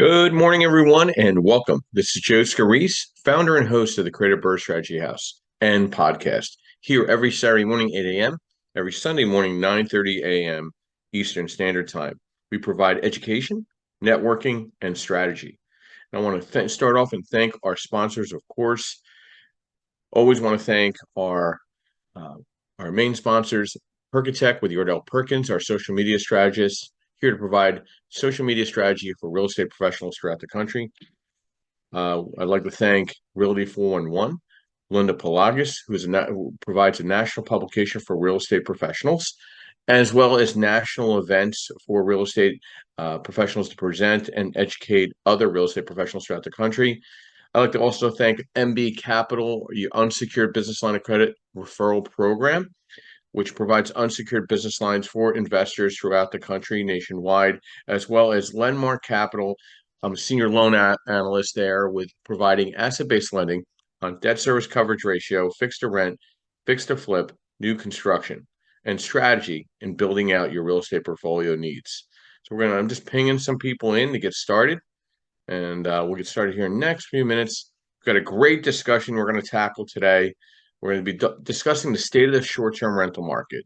Good morning, everyone, and welcome. This is Joe Scarice, founder and host of the Creative Bird Strategy House and podcast. Here every Saturday morning, 8 a.m., every Sunday morning, 9:30 a.m. Eastern Standard Time. We provide education, networking, and strategy. And I want to start off and thank our sponsors, of course. Always want to thank uh, our main sponsors, Perkatech with Yordell Perkins, our social media strategist, here to provide social media strategy for real estate professionals throughout the country. I'd like to thank Realty 411, Linda Pelagas, who provides a national publication for real estate professionals, as well as national events for real estate professionals to present and educate other real estate professionals throughout the country. I'd like to also thank MB Capital, your unsecured business line of credit referral program, which provides unsecured business lines for investors throughout the country nationwide, as well as Lendmark Capital. I'm a senior loan analyst there with providing asset-based lending on debt service coverage ratio, fixed to rent, fixed to flip, new construction, and strategy in building out your real estate portfolio needs. So I'm just pinging some people in to get started, and we'll get started here in the next few minutes. We've got a great discussion we're going to tackle today. We're going to be discussing the state of the short-term rental market.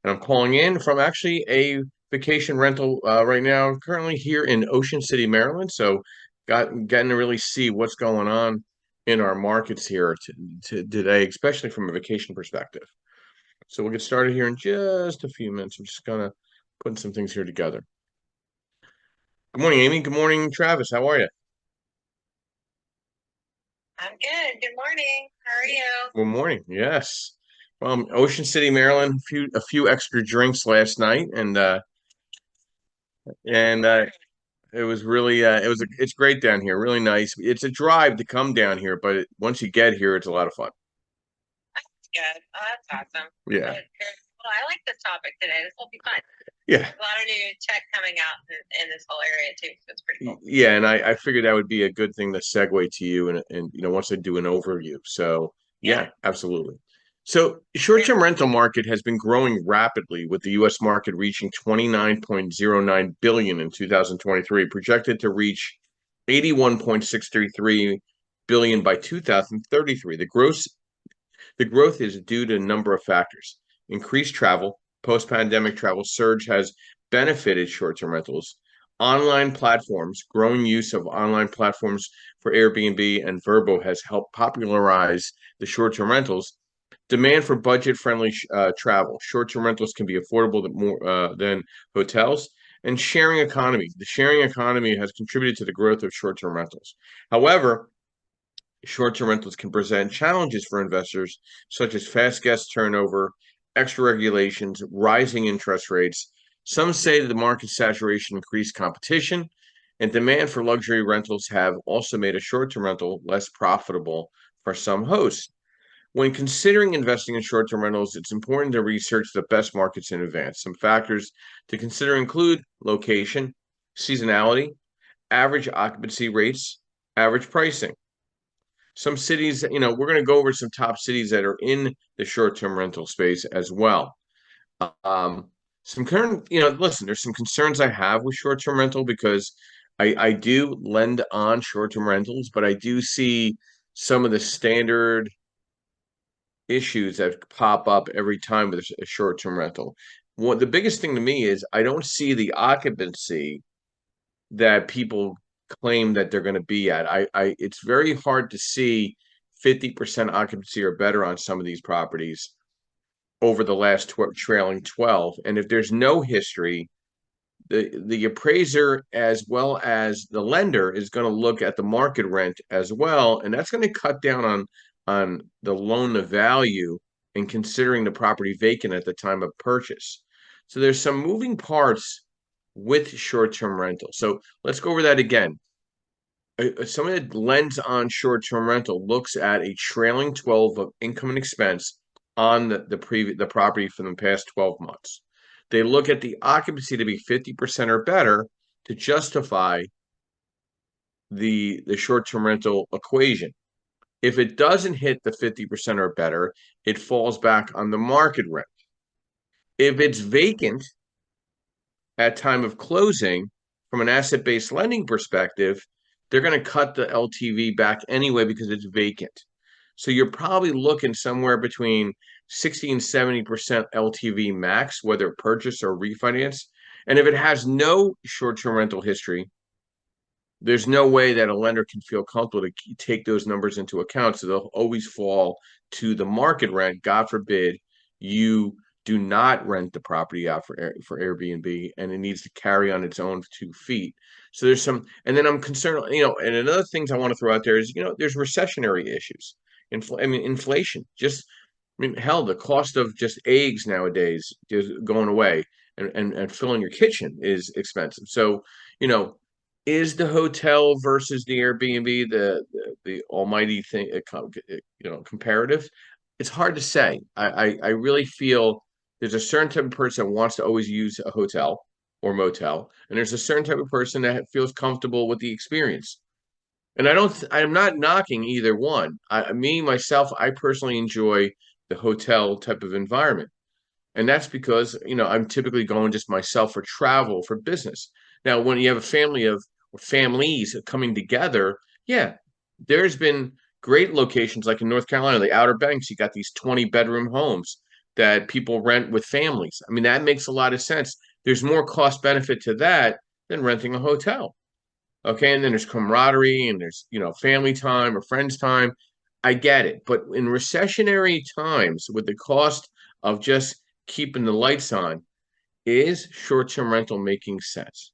And I'm calling in from actually a vacation rental right now, currently here in Ocean City, Maryland. So getting to really see what's going on in our markets here today, especially from a vacation perspective. So we'll get started here in just a few minutes. I'm just going to put some things here together. Good morning, Amy. Good morning, Travis. How are you? I'm good. Good morning. How are you? Good morning. Yes. Ocean City, Maryland. A few extra drinks last night, and it was really it's great down here. Really nice. It's a drive to come down here, but once you get here, it's a lot of fun. That's good. Oh, that's awesome. Yeah. Well, I like this topic today. This will be fun. Yeah. A lot of new tech coming out in this whole area too, so it's pretty cool. Yeah, and I figured that would be a good thing to segue to you, and once I do an overview. So yeah, absolutely. So short-term rental market has been growing rapidly, with the U.S. market reaching 29.09 billion in 2023, projected to reach 81.633 billion by 2033. The growth is due to a number of factors. Increased travel, post-pandemic travel surge has benefited short-term rentals. Online platforms, growing use of online platforms for Airbnb and Vrbo has helped popularize the short-term rentals. Demand for budget-friendly travel. Short-term rentals can be affordable than hotels. And sharing economy. The sharing economy has contributed to the growth of short-term rentals. However, short-term rentals can present challenges for investors, such as fast guest turnover, extra regulations, rising interest rates. Some say that the market saturation increased competition, and demand for luxury rentals have also made a short-term rental less profitable for some hosts. When considering investing in short-term rentals, it's important to research the best markets in advance. Some factors to consider include location, seasonality, average occupancy rates, average pricing. Some cities, we're going to go over some top cities that are in the short-term rental space as well. Some current, listen, there's some concerns I have with short-term rental because I do lend on short-term rentals, but I do see some of the standard issues that pop up every time with a short-term rental. The biggest thing to me is I don't see the occupancy that people claim that they're going to be at. It's very hard to see 50% occupancy or better on some of these properties over the last trailing 12. And if there's no history, the appraiser as well as the lender is going to look at the market rent as well, and that's going to cut down on the loan to value and considering the property vacant at the time of purchase. So there's some moving parts with short-term rental. So let's go over that again. Someone that lends on short-term rental looks at a trailing 12 of income and expense on the property for the past 12 months. They look at the occupancy to be 50% or better to justify the short-term rental equation. If it doesn't hit the 50% or better, it falls back on the market rent. If it's vacant at time of closing, from an asset-based lending perspective, they're going to cut the LTV back anyway because it's vacant. So you're probably looking somewhere between 60 and 70% LTV max, whether purchase or refinance. And if it has no short-term rental history, there's no way that a lender can feel comfortable to take those numbers into account. So they'll always fall to the market rent. God forbid you do not rent the property out for Airbnb, and it needs to carry on its own 2 feet. So there's some, and then I'm concerned, and another things I want to throw out there is, there's recessionary issues. Inflation. Hell, the cost of just eggs nowadays is going away, and filling your kitchen is expensive. So, you know, is the hotel versus the Airbnb the almighty thing, comparative? It's hard to say. I really feel there's a certain type of person that wants to always use a hotel or motel, and there's a certain type of person that feels comfortable with the experience. And I'm not knocking either one. Myself, I personally enjoy the hotel type of environment. And that's because, I'm typically going just myself for travel, for business. Now, when you have a family of or families coming together, yeah, there's been great locations like in North Carolina, the Outer Banks, you got these 20-bedroom homes that people rent with families. That makes a lot of sense. There's more cost benefit to that than renting a hotel. Okay. And then there's camaraderie and there's, family time or friends time. I get it. But in recessionary times, with the cost of just keeping the lights on, is short-term rental making sense?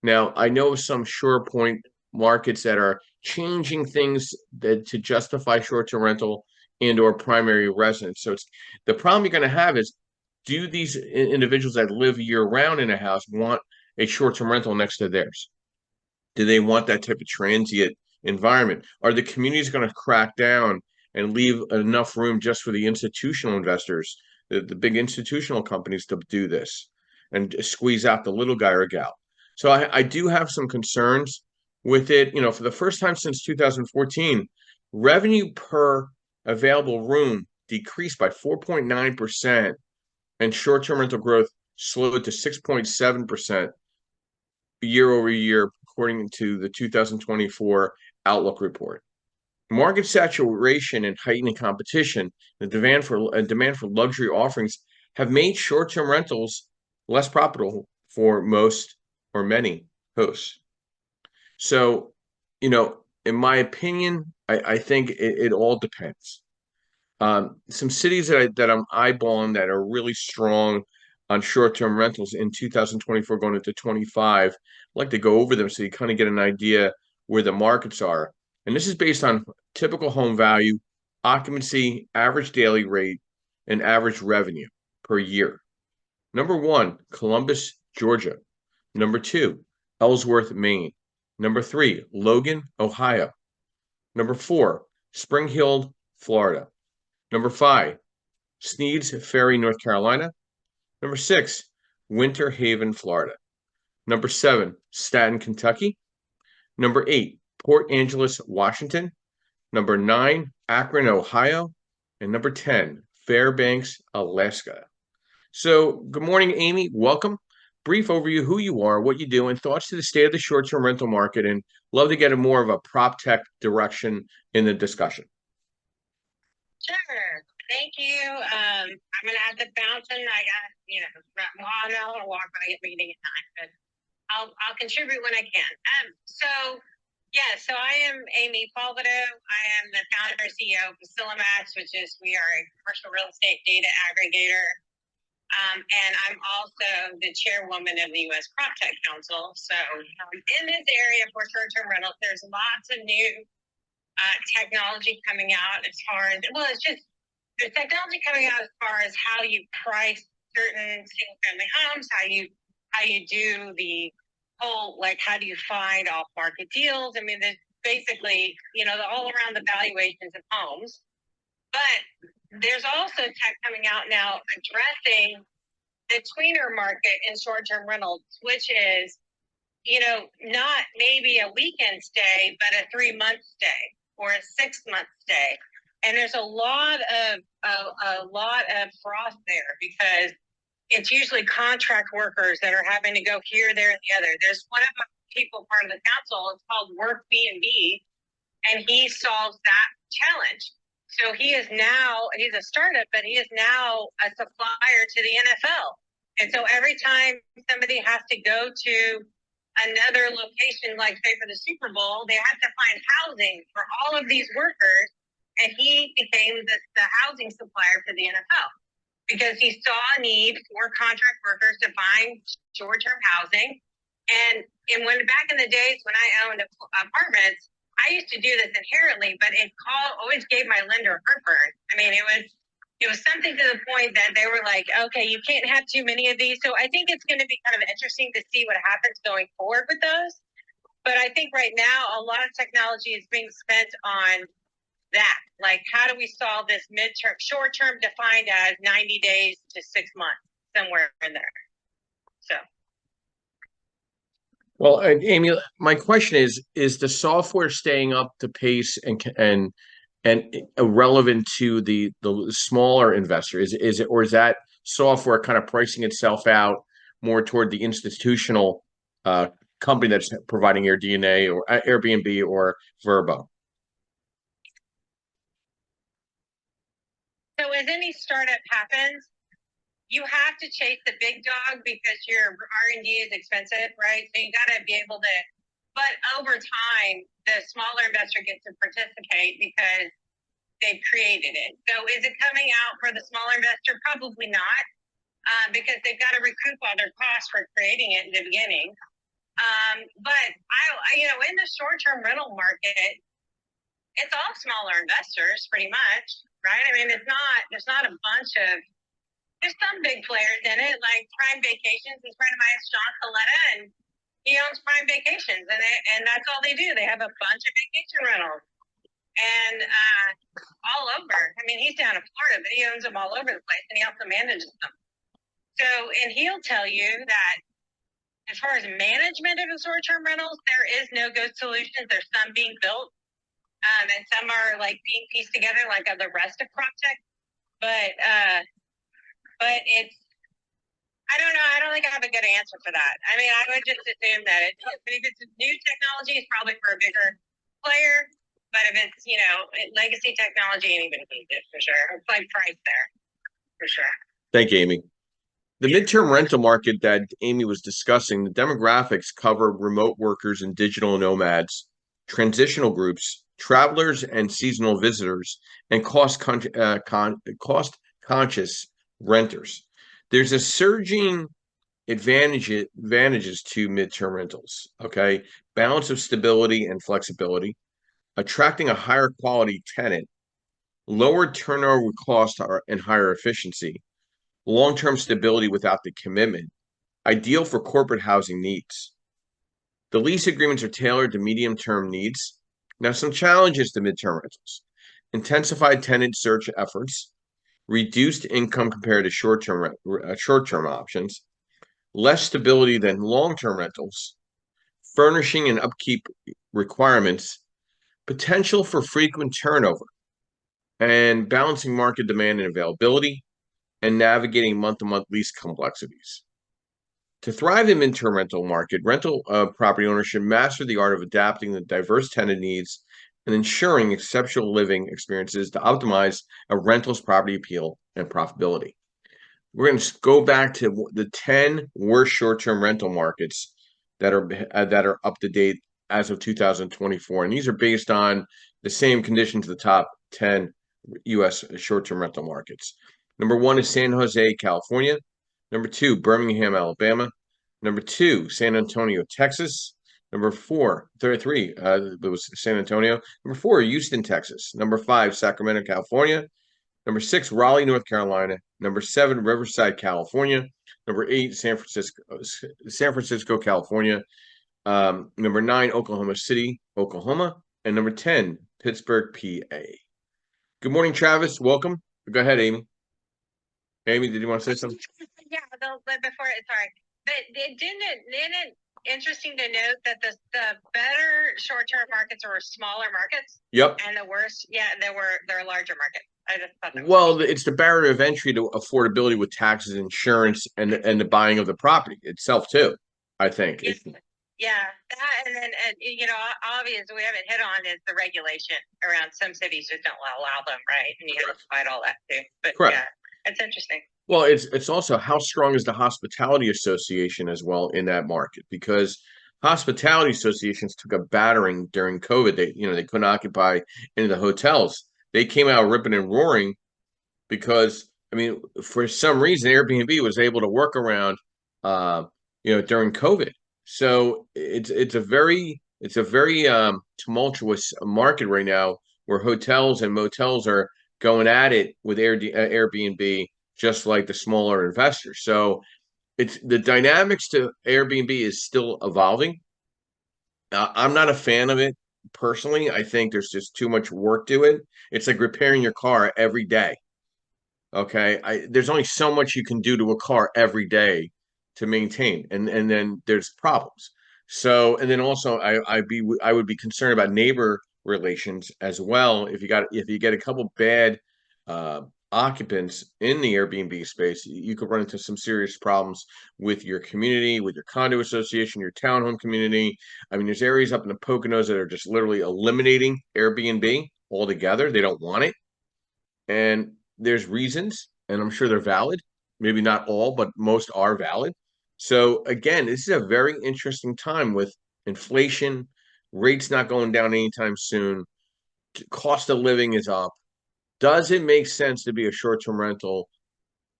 Now, I know some sure point markets that are changing things to justify short-term rental and or primary residence. So it's the problem you're going to have is, do these individuals that live year-round in a house want a short-term rental next to theirs? Do they want that type of transient environment? Are the communities going to crack down and leave enough room just for the institutional investors, the big institutional companies, to do this and squeeze out the little guy or gal? So I do have some concerns with it. For the first time since 2014, revenue per available room decreased by 4.9%, and short-term rental growth slowed to 6.7% year over year, according to the 2024 Outlook report. Market saturation and heightened competition, the demand for luxury offerings have made short-term rentals less profitable for most or many hosts. So, in my opinion, I think it all depends. Some cities that I'm eyeballing that are really strong on short-term rentals in 2024 going into 25. I'd like to go over them so you kind of get an idea where the markets are. And this is based on typical home value, occupancy, average daily rate, and average revenue per year. Number 1, Columbus, Georgia. Number 2, Ellsworth, Maine. Number 3, Logan, Ohio. Number 4, Spring Hill, Florida. Number 5, Sneads Ferry, North Carolina. Number 6, Winter Haven, Florida. Number 7, Staten, Kentucky. Number 8, Port Angeles, Washington. Number 9, Akron, Ohio. And number 10, Fairbanks, Alaska. So, good morning, Amy. Welcome. Brief overview who you are, what you do, and thoughts to the state of the short-term rental market. And love to get a more of a prop tech direction in the discussion. Sure. Thank you. I'm gonna have to bounce in. I got, I'm gonna walk when I get meeting at 9, but I'll contribute when I can. So I am Amy Palvido. I am the founder and CEO of Facilimax, which is we are a commercial real estate data aggregator. And I'm also the chairwoman of the U.S. Prop Tech Council. So in this area for short-term rentals, there's lots of new technology coming out as far as, it's just there's technology coming out as far as how you price certain single-family homes, how you do the whole, how do you find off-market deals. There's basically, all around the valuations of homes. But there's also tech coming out now addressing the tweener market in short-term rentals, which is, not maybe a weekend stay, but a 3-month stay or a 6-month stay. And there's a lot of froth there because it's usually contract workers that are having to go here, there, and the other. There's one of the people part of the council. It's called Work B&B, and he solves that challenge. So he's a startup, but he is now a supplier to the NFL. And so every time somebody has to go to another location, like say for the Super Bowl, they have to find housing for all of these workers. And he became the housing supplier for the NFL because he saw a need for contract workers to find short-term housing. And when back in the days when I owned apartments, I used to do this inherently, but it always gave my lender heartburn. I mean, it was something to the point that they were like, okay, you can't have too many of these. So I think it's going to be kind of interesting to see what happens going forward with those. But I think right now, a lot of technology is being spent on that. Like, how do we solve this short-term defined as 90 days to 6 months, somewhere in there. So. Well, Amy, my question is the software staying up to pace and relevant to the smaller investor? Is it, or is that software kind of pricing itself out more toward the institutional company that's providing Airbnb or Airbnb or Vrbo? So as any startup happens, you have to chase the big dog because your R&D is expensive, right? So you got to be able to, but over time, the smaller investor gets to participate because they've created it. So is it coming out for the smaller investor? Probably not, because they've got to recoup all their costs for creating it in the beginning. But in the short-term rental market, it's all smaller investors pretty much, right? I mean, there's not a bunch of, there's some big players in it, like Prime Vacations. This friend of mine is John Coletta, and he owns Prime Vacations, and that's all they do. They have a bunch of vacation rentals, and all over. I mean, he's down in Florida, but he owns them all over the place, and he also manages them. So, and he'll tell you that as far as management of the short-term rentals, there is no good solutions. There's some being built, and some are like being pieced together, like the rest of PropTech, but it's, I don't know. I don't think I have a good answer for that. I mean, I would just assume that if it's new technology, it's probably for a bigger player. But if it's, legacy technology, anybody needs it for sure. It's like price there, for sure. Thank you, Amy. The midterm rental market that Amy was discussing, the demographics cover remote workers and digital nomads, transitional groups, travelers and seasonal visitors, and cost-conscious renters. There's a surging advantages to midterm rentals. Okay, balance of stability and flexibility, attracting a higher quality tenant, lower turnover cost and higher efficiency, long-term stability without the commitment, ideal for corporate housing needs. The lease agreements are tailored to medium-term needs. Now, some challenges to midterm rentals: intensified tenant search efforts, reduced income compared to short-term options, less stability than long-term rentals, furnishing and upkeep requirements, potential for frequent turnover, and balancing market demand and availability, and navigating month-to-month lease complexities. To thrive in midterm rental market, rental property owners should master the art of adapting the diverse tenant needs and ensuring exceptional living experiences to optimize a rental's property appeal and profitability. We're going to go back to the 10 worst short-term rental markets that are up to date as of 2024, and these are based on the same conditions the top 10 U.S. short-term rental markets. Number 1 is San Jose, California. Number 2, Birmingham, Alabama. Number 2, San Antonio, Texas. Number 3, it was San Antonio. Number 4, Houston, Texas. Number 5, Sacramento, California. Number 6, Raleigh, North Carolina. Number 7, Riverside, California. Number 8, San Francisco, California. Number 9, Oklahoma City, Oklahoma. And number 10, Pittsburgh, PA. Good morning, Travis. Welcome. Go ahead, Amy. Amy, did you want to say something? Yeah, before, sorry. But it didn't interesting to note that the better short-term markets are smaller markets, Yep. and the worst, yeah, they're larger markets. I just thought that was Well, it's the barrier of entry to affordability with taxes, insurance, and the buying of the property itself too. I think. interesting. Yeah, that and then obvious we haven't hit on is the regulation around some cities just don't allow them, right? And you have to fight all that too. But Correct. yeah, it's interesting. Well, it's also how strong is the hospitality association as well in that market, because hospitality associations took a battering during COVID. They couldn't occupy any of the hotels. They came out ripping and roaring because, I mean, for some reason Airbnb was able to work around during COVID. So it's a very tumultuous market right now where hotels and motels are going at it with Airbnb, just like the smaller investors. So it's the dynamics to Airbnb is still evolving. I'm not a fan of it personally. I think there's just too much work to it. It's like repairing your car every day. Okay, there's only so much you can do to a car every day to maintain, and then there's problems. So, and then also, I would be concerned about neighbor relations as well. If you get a couple bad uh, occupants in the Airbnb space, you could run into some serious problems with your community, with your condo association, your townhome community. I mean, there's areas up in the Poconos that are just literally eliminating Airbnb altogether. They don't want it, and there's reasons, and I'm sure they're valid. Maybe not all, but most are valid. So again, this is a very interesting time with inflation, rates not going down anytime soon, cost of living is up. Does it make sense to be a short-term rental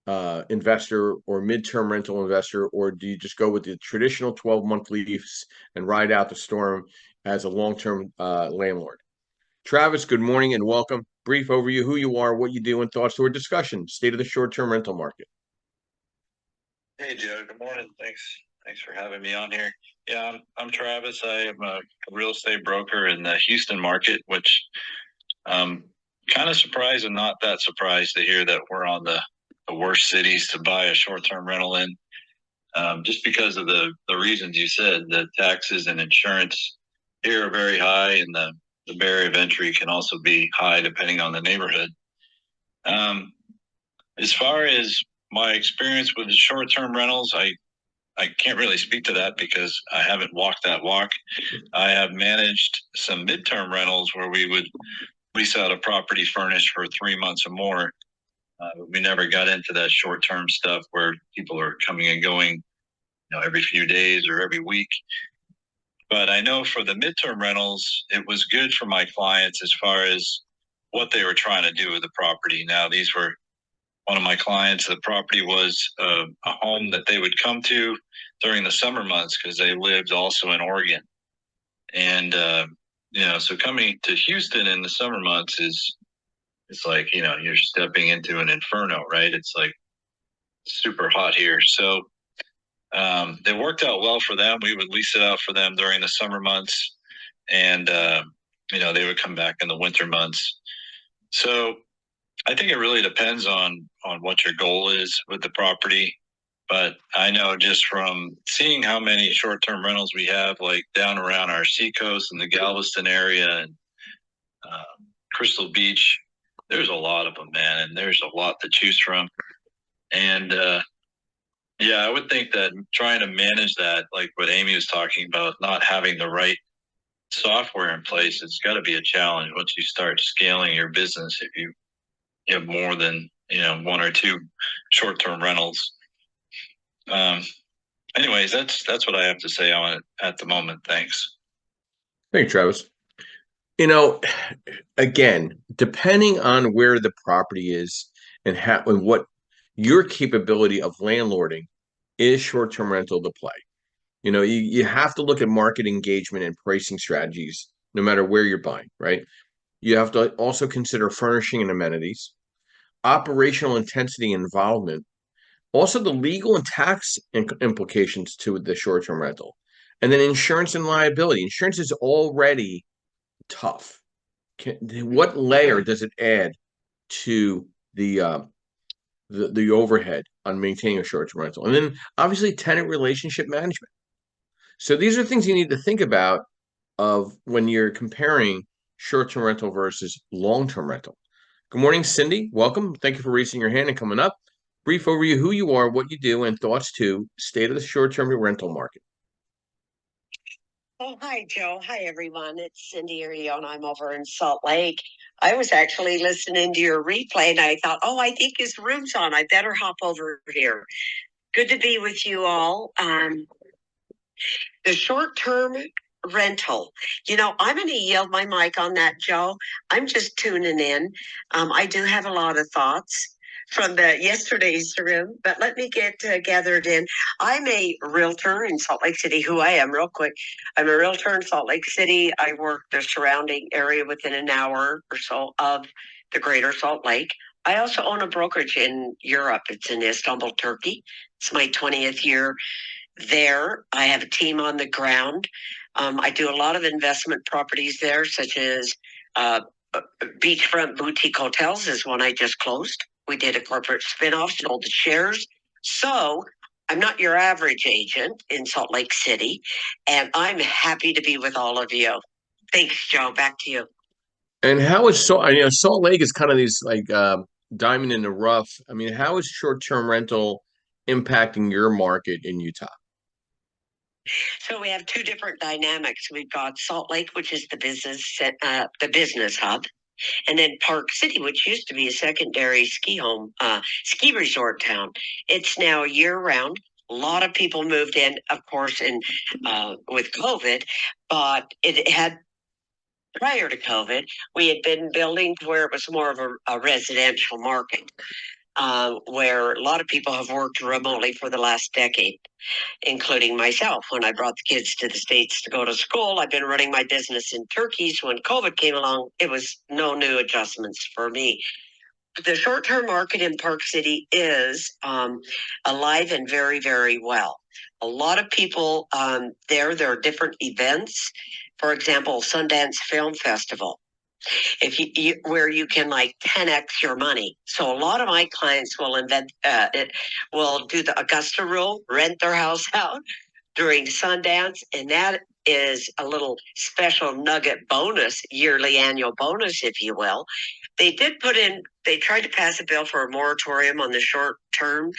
investor or mid-term rental investor, or do you just go with the traditional 12-month lease and ride out the storm as a long-term landlord? Travis, good morning and welcome. Brief overview, who you are, what you do, and thoughts to our discussion. State of the short-term rental market. Hey, Joe. Good morning. Thanks for having me on here. Yeah, I'm Travis. I am a real estate broker in the Houston market, which I'm kind of surprised and not that surprised to hear that we're on the worst cities to buy a short-term rental in. Just because of the reasons you said, the taxes and insurance here are very high, and the barrier of entry can also be high depending on the neighborhood. As far as my experience with the short-term rentals, I can't really speak to that because I haven't walked that walk. I have managed some mid-term rentals where we would lease out a property furnished for 3 months or more. We never got into that short-term stuff where people are coming and going, every few days or every week. But I know for the midterm rentals, it was good for my clients as far as what they were trying to do with the property. Now, these were one of my clients. The property was a home that they would come to during the summer months because they lived also in Oregon. And, so coming to Houston in the summer months it's like, you're stepping into an inferno, right? It's like super hot here. So it worked out well for them. We would lease it out for them during the summer months, and they would come back in the winter months. So I think it really depends on what your goal is with the property. But I know just from seeing how many short-term rentals we have, like down around our seacoast in the Galveston area and Crystal Beach, there's a lot of them, man, and there's a lot to choose from. And yeah, I would think that trying to manage that, like what Amy was talking about, not having the right software in place, it's got to be a challenge once you start scaling your business. If you have more than one or two short-term rentals. Anyways, that's what I have to say on it at the moment. Thanks. Thanks, Travis. Again, depending on where the property is and what your capability of landlording is short-term rental to play. You have to look at market engagement and pricing strategies no matter where you're buying, right? You have to also consider furnishing and amenities, operational intensity and involvement, also the legal and tax implications to the short-term rental, and then insurance and liability. Insurance is already tough. What layer does it add to the overhead on maintaining a short-term rental? And then obviously tenant relationship management. So these are things you need to think about of when you're comparing short-term rental versus long-term rental. Good morning, Cindy. Welcome. Thank you for raising your hand and coming up. Brief overview who you are, what you do, and thoughts to state of the short-term rental market. Oh, hi, Joe. Hi, everyone. It's Cindy Arione. I'm over in Salt Lake. I was actually listening to your replay and I thought, oh, I think his room's on. I better hop over here. Good to be with you all. The short-term rental. I'm going to yield my mic on that, Joe. I'm just tuning in. I do have a lot of thoughts from the yesterday's room, but let me get gathered in. I'm a realtor in Salt Lake City. Who I am, real quick. I'm a realtor in Salt Lake City. I work the surrounding area within an hour or so of the greater Salt Lake. I also own a brokerage in Europe. It's in Istanbul, Turkey. It's my 20th year there. I have a team on the ground. I do a lot of investment properties there, such as beachfront boutique hotels is one I just closed. We did a corporate spinoff, sold the shares. So I'm not your average agent in Salt Lake City, and I'm happy to be with all of you. Thanks, Joe. Back to you. And how is Salt Lake is kind of these like diamond in the rough. I mean, how is short-term rental impacting your market in Utah? So we have two different dynamics. We've got Salt Lake, which is the business hub, and then Park City, which used to be a secondary ski resort town. It's now year round. A lot of people moved in, of course, with COVID, but it had prior to COVID, we had been building to where it was more of a residential market, where a lot of people have worked remotely for the last decade, including myself. When I brought the kids to the States to go to school, I've been running my business in Turkey. So when COVID came along, it was no new adjustments for me. The short-term market in Park City is alive and very, very well. A lot of people there are different events. For example, Sundance Film Festival, if you where you can like 10x your money. So a lot of my clients will do the Augusta rule, rent their house out during Sundance, and that is a little special nugget bonus, yearly annual bonus, if you will. They tried to pass a bill for a moratorium on the short-term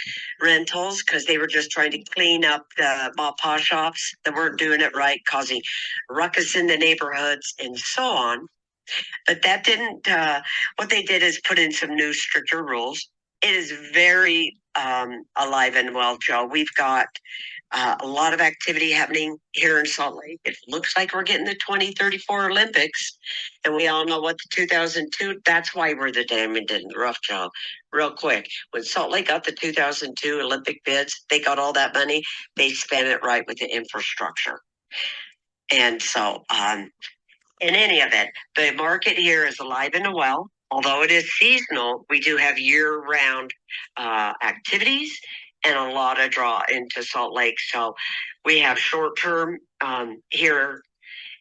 rentals because they were just trying to clean up the mop shops that weren't doing it right, causing ruckus in the neighborhoods and so on. But that didn't, what they did is put in some new stricter rules. It is very alive and well, Joe. We've got a lot of activity happening here in Salt Lake. It looks like we're getting the 2034 Olympics. And we all know what the 2002, that's why we're the diamond in the rough, Joe. Real quick, when Salt Lake got the 2002 Olympic bids, they got all that money. They spent it right with the infrastructure. And so, in any event, the market here is alive and well. Although it is seasonal, we do have year-round activities and a lot of draw into Salt Lake. So we have short-term here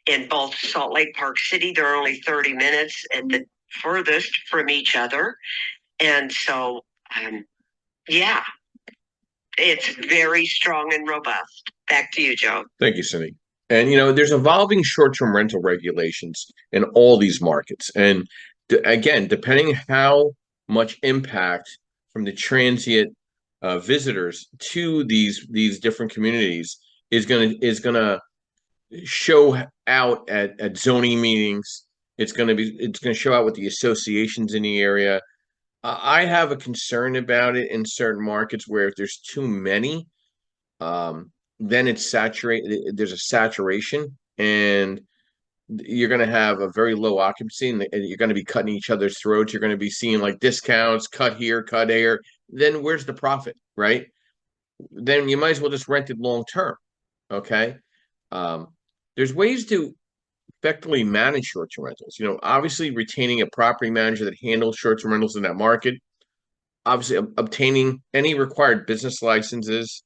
in both Salt Lake, Park City. They're only 30 minutes at the furthest from each other. And so, yeah, it's very strong and robust. Back to you, Joe. Thank you, Cindy. And there's evolving short-term rental regulations in all these markets. And again, depending how much impact from the transient visitors to these different communities is gonna show out at zoning meetings. It's gonna show out with the associations in the area. I have a concern about it in certain markets where if there's too many, then it's saturated. There's a saturation, and you're going to have a very low occupancy, and you're going to be cutting each other's throats. You're going to be seeing like discounts, cut here, cut there. Then where's the profit, right? Then you might as well just rent it long term. Okay. There's ways to effectively manage short-term rentals. Obviously retaining a property manager that handles short-term rentals in that market. Obviously, obtaining any required business licenses,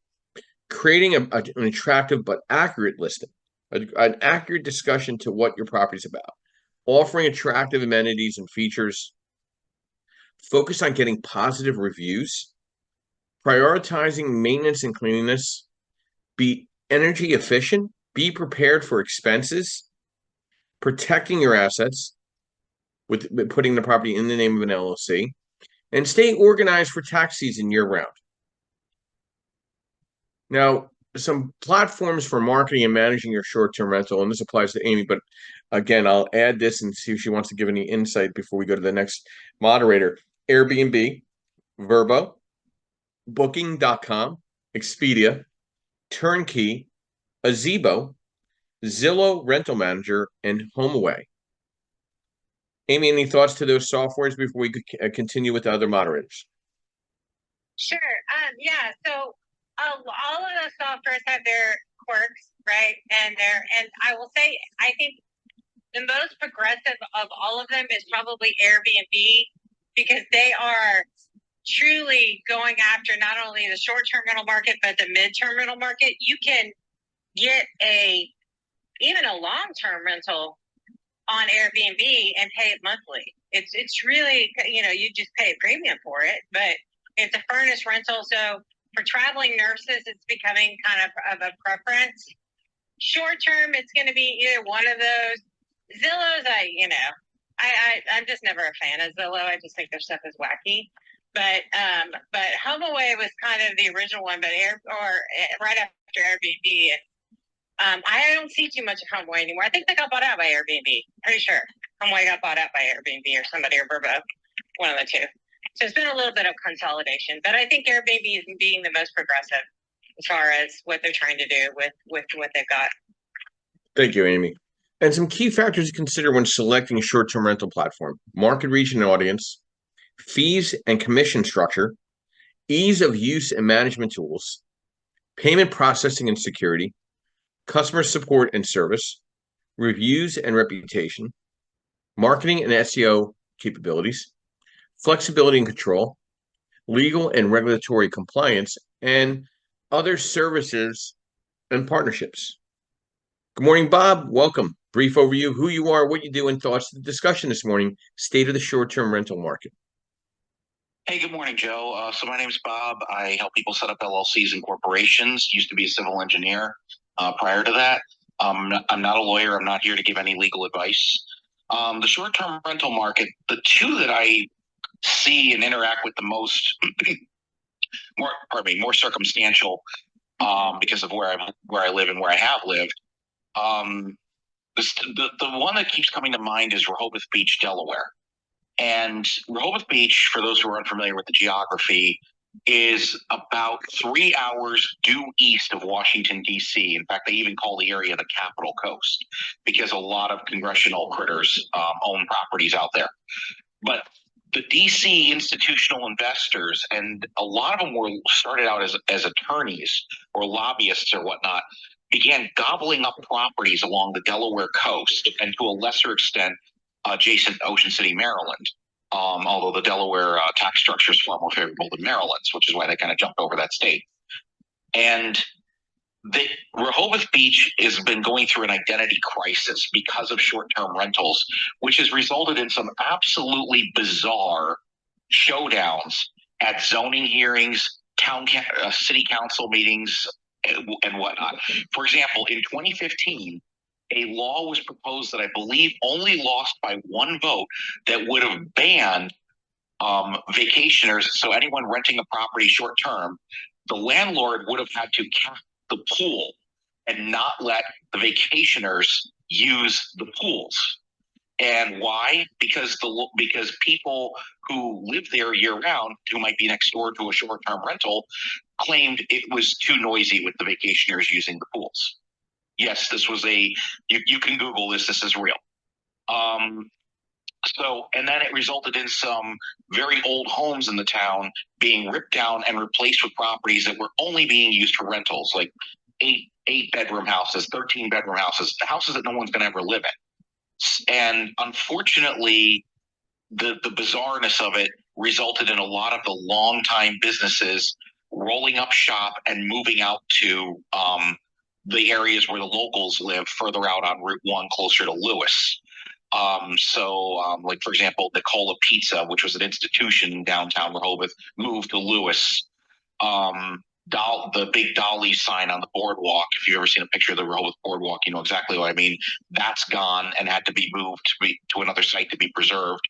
creating an attractive but accurate listing, an accurate discussion to what your property is about, offering attractive amenities and features, focus on getting positive reviews, prioritizing maintenance and cleanliness, be energy efficient, Be prepared for expenses, protecting your assets with putting the property in the name of an LLC, and stay organized for tax season year round. Now, some platforms for marketing and managing your short-term rental, and this applies to Amy, but again, I'll add this and see if she wants to give any insight before we go to the next moderator. Airbnb, Vrbo, Booking.com, Expedia, Turnkey, Azebo, Zillow Rental Manager, and HomeAway. Amy, any thoughts to those softwares before we continue with the other moderators? Sure. Yeah. So all of those softwares have their quirks, right? And I will say, I think the most progressive of all of them is probably Airbnb, because they are truly going after not only the short-term rental market, but the mid-term rental market. You can get even a long-term rental on Airbnb and pay it monthly. It's really, you just pay a premium for it, but it's a furnished rental. So for traveling nurses, it's becoming kind of a preference. Short term, it's going to be either one of those. Zillow's, I'm just never a fan of Zillow. I just think their stuff is wacky. But HomeAway was kind of the original one, but right after Airbnb. I don't see too much of HomeAway anymore. I think they got bought out by Airbnb. Pretty sure HomeAway got bought out by Airbnb or somebody, or Vrbo, one of the two. So it's been a little bit of consolidation, but I think Airbnb is being the most progressive as far as what they're trying to do with what they've got. Thank you, Amy. And some key factors to consider when selecting a short-term rental platform: market reach and audience, fees and commission structure, ease of use and management tools, payment processing and security, customer support and service, reviews and reputation, marketing and SEO capabilities, flexibility and control, legal and regulatory compliance, and other services and partnerships. Good morning, Bob. Welcome. Brief overview, who you are, what you do, and thoughts to the discussion this morning, state of the short-term rental market. Hey, good morning, Joe. So my name is Bob. I help people set up LLCs and corporations. Used to be a civil engineer prior to that. I'm not a lawyer. I'm not here to give any legal advice. The short-term rental market, the two that I see and interact with the most, more circumstantial because of where I live and where I have lived. The one that keeps coming to mind is Rehoboth Beach, Delaware. And Rehoboth Beach, for those who are unfamiliar with the geography, is about 3 hours due east of Washington, D.C. In fact, they even call the area the Capital Coast because a lot of congressional critters own properties out there. But the D.C. institutional investors, and a lot of them were started out as attorneys or lobbyists or whatnot, began gobbling up properties along the Delaware coast and to a lesser extent adjacent to Ocean City, Maryland. Although the Delaware tax structure is far more favorable than Maryland's, which is why they kind of jumped over that state. And Rehoboth Beach has been going through an identity crisis because of short-term rentals, which has resulted in some absolutely bizarre showdowns at zoning hearings, city council meetings, and whatnot. For example, in 2015, a law was proposed that I believe only lost by one vote that would have banned vacationers. So anyone renting a property short term, the landlord would have had to cap the pool and not let the vacationers use the pools. And why? Because people who live there year round, who might be next door to a short term rental, claimed it was too noisy with the vacationers using the pools. Yes, this was you can Google this. This is real. And then it resulted in some very old homes in the town being ripped down and replaced with properties that were only being used for rentals, like 8-bedroom houses, 13-bedroom houses, houses that no one's going to ever live in. And unfortunately, the bizarreness of it resulted in a lot of the longtime businesses rolling up shop and moving out to the areas where the locals live, further out on Route 1, closer to Lewis. Like, for example, Nicola Pizza, which was an institution in downtown Rehoboth, moved to Lewis. the big dolly sign on the boardwalk. If you've ever seen a picture of the Rehoboth boardwalk, you know exactly what I mean. That's gone and had to be moved to another site to be preserved,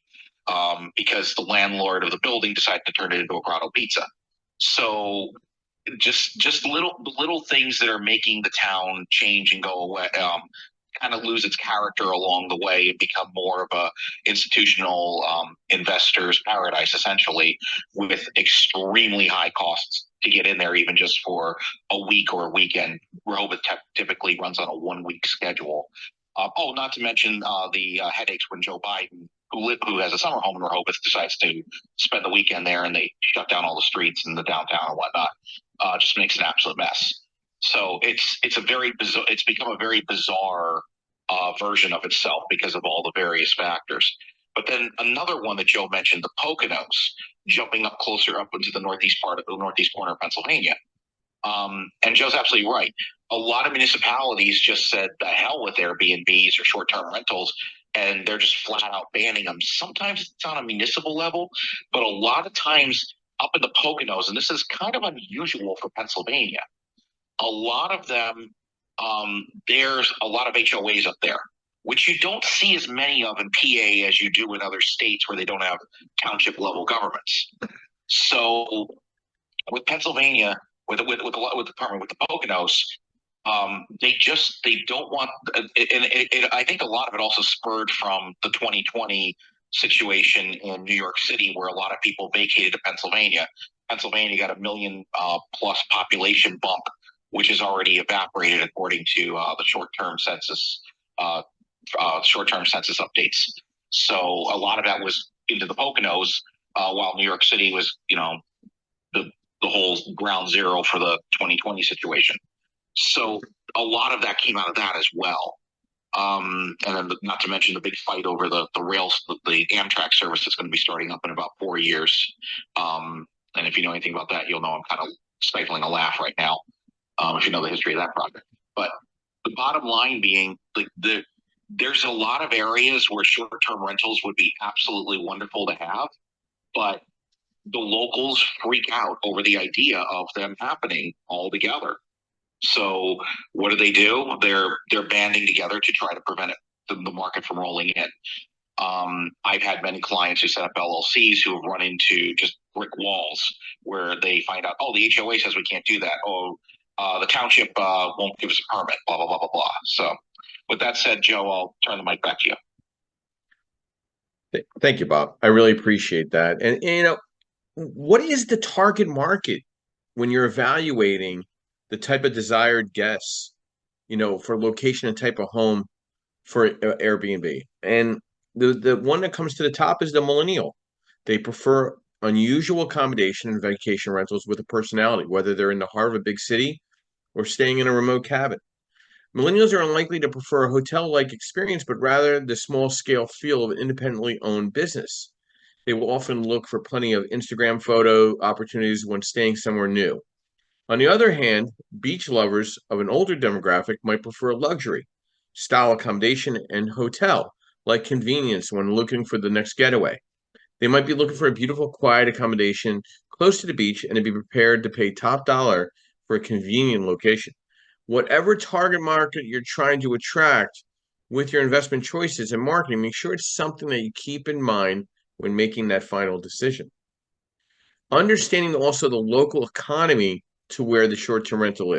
because the landlord of the building decided to turn it into a grotto pizza. So just little things that are making the town change and go away, kind of lose its character along the way and become more of a institutional investors paradise, essentially, with extremely high costs to get in there, even just for a week or a weekend. Rehoboth typically runs on a 1 week schedule. Not to mention the headaches when Joe Biden, who has a summer home in Rehoboth, decides to spend the weekend there, and they shut down all the streets in the downtown and whatnot. Just makes an absolute mess. So it's a very bizarre. It's become a very bizarre version of itself because of all the various factors. But then another one that Joe mentioned, the Poconos, jumping up closer up into the northeast corner of Pennsylvania. And Joe's absolutely right. A lot of municipalities just said the hell with Airbnbs or short-term rentals, and they're just flat out banning them. Sometimes it's on a municipal level, but a lot of times up in the Poconos, and this is kind of unusual for Pennsylvania, a lot of them, there's a lot of HOAs up there, which you don't see as many of in PA as you do in other states where they don't have township level governments. So with Pennsylvania, with the Poconos, they don't want, I think a lot of it also spurred from the 2020 situation in New York City, where a lot of people vacated to Pennsylvania. Pennsylvania got a million plus population bump, which is already evaporated according to the short-term census updates. So a lot of that was into the Poconos, while New York City was, the whole ground zero for the 2020 situation. So a lot of that came out of that as well. And then not to mention the big fight over the rails, the Amtrak service that's going to be starting up in about 4 years. And if you know anything about that, you'll know I'm kind of stifling a laugh right now, if you know the history of that project. But the bottom line being, there's a lot of areas where short-term rentals would be absolutely wonderful to have, but the locals freak out over the idea of them happening all together. So what do? They're banding together to try to prevent the market from rolling in. I've had many clients who set up LLCs who have run into just brick walls where they find out, the HOA says we can't do that. The township won't give us a permit, blah, blah, blah, blah, blah. So with that said, Joe, I'll turn the mic back to you. Thank you, Bob. I really appreciate that. And what is the target market when you're evaluating the type of desired guests, for location and type of home for Airbnb? And the one that comes to the top is the millennial. They prefer unusual accommodation and vacation rentals with a personality, whether they're in the heart of a big city or staying in a remote cabin. Millennials are unlikely to prefer a hotel-like experience, but rather the small-scale feel of an independently owned business. They will often look for plenty of Instagram photo opportunities when staying somewhere new. On the other hand, beach lovers of an older demographic might prefer luxury, style accommodation, and hotel, like convenience when looking for the next getaway. They might be looking for a beautiful, quiet accommodation close to the beach and to be prepared to pay top dollar for a convenient location. Whatever target market you're trying to attract with your investment choices and marketing, make sure it's something that you keep in mind when making that final decision. Understanding also the local economy to where the short-term rental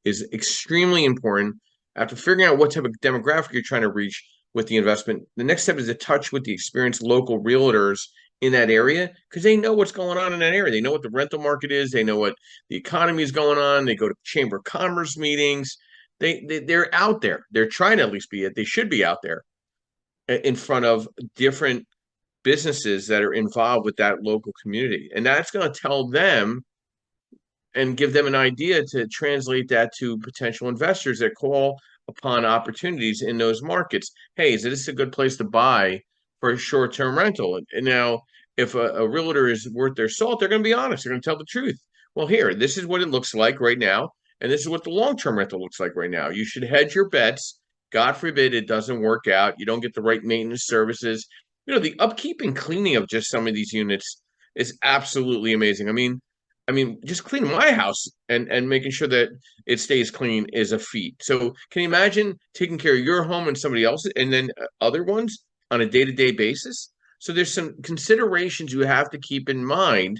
is extremely important. After figuring out what type of demographic you're trying to reach with the investment, the next step is to touch with the experienced local realtors in that area, because they know what's going on in that area. They know what the rental market is. They know what the economy is going on. They go to Chamber of Commerce meetings. They're out there. They're trying to at least be it. They should be out there in front of different businesses that are involved with that local community. And that's going to tell them and give them an idea to translate that to potential investors that call upon opportunities in those markets. Hey, is this a good place to buy for a short-term rental? And now, if a realtor is worth their salt, they're going to be honest. They're going to tell the truth. Well, here, this is what it looks like right now, and this is what the long-term rental looks like right now. You should hedge your bets. God forbid it doesn't work out. You don't get the right maintenance services. The upkeep and cleaning of just some of these units is absolutely amazing. I mean, I mean, just cleaning my house and making sure that it stays clean is a feat. So can you imagine taking care of your home and somebody else's and then other ones on a day-to-day basis? So there's some considerations you have to keep in mind.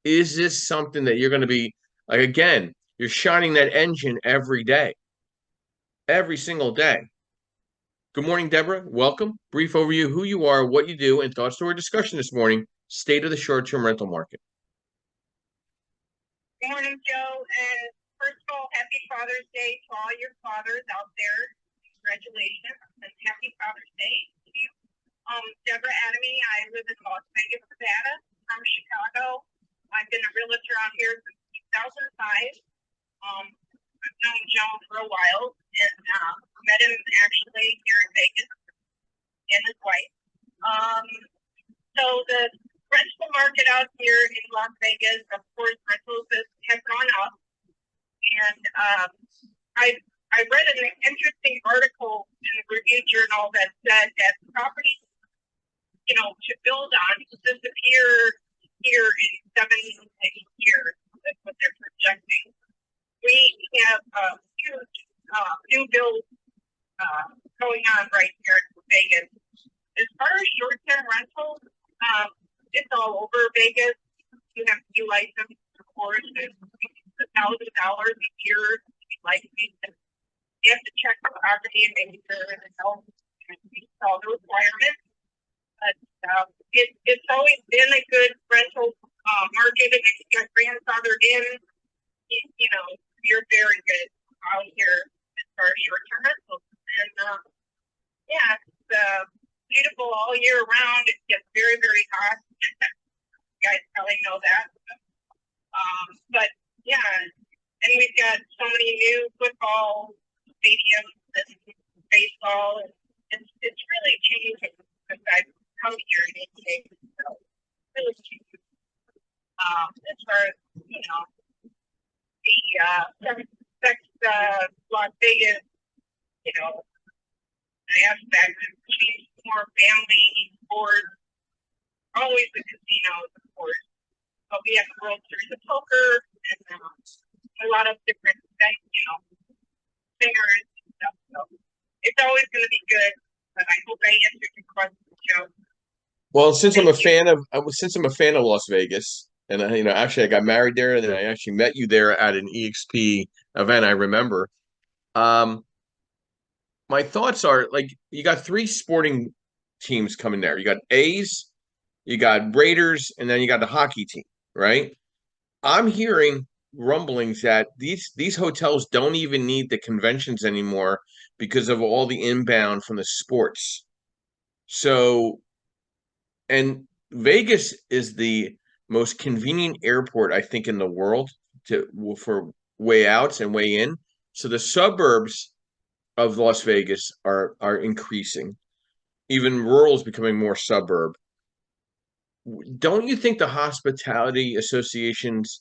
Is this something that you're going to be like, again, you're shining that engine every day, every single day. Good morning, Deborah. Welcome. Brief overview, who you are, what you do, and thoughts to our discussion this morning, state of the short-term rental market. Good morning, Joe. And first of all, happy Father's Day to all your fathers out there. Congratulations and happy Father's Day to you. Deborah Adamy. I live in Las Vegas, Nevada. I'm Chicago. I've been a realtor out here since 2005. I've known Joe for a while and met him actually here in Vegas and his wife. So the rental market out here in Las Vegas, of course, rentals have gone up. And I read an interesting article in the Review Journal that said that properties, to build on disappear here in 7 to 8 years. That's what they're projecting. We have a huge new build going on right here in Vegas. As far as short-term rentals, it's all over Vegas. You have to be licensed, of course. It's $1,000 a year to be licensed. You have to check the property and make sure that it meets all the requirements. But it's always been a good rental market, and if you got grandfathered in, you're very good out here as far as short-term rentals. And it's beautiful all year round. It gets very, very hot. You guys probably know that. But yeah, and we've got so many new football stadiums and baseball. And it's really changing since I've come here in 88. So really changing. As far as the Las Vegas, aspect of more family sports, always the casinos, of course. But we have the World Series of Poker and a lot of different singers and stuff. So it's always going to be good. But I hope I answered your question, Joe. Well, since I'm a fan of Las Vegas, and actually I got married there, and then I actually met you there at an EXP event. I remember. My thoughts are like you got 3 sporting teams coming there. You got A's, you got Raiders, and then you got the hockey team, right? I'm hearing rumblings that these hotels don't even need the conventions anymore because of all the inbound from the sports. So, and Vegas is the most convenient airport, I think, in the world for way outs and way in. So the suburbs of Las Vegas are increasing. Even rural is becoming more suburb. Don't you think the hospitality associations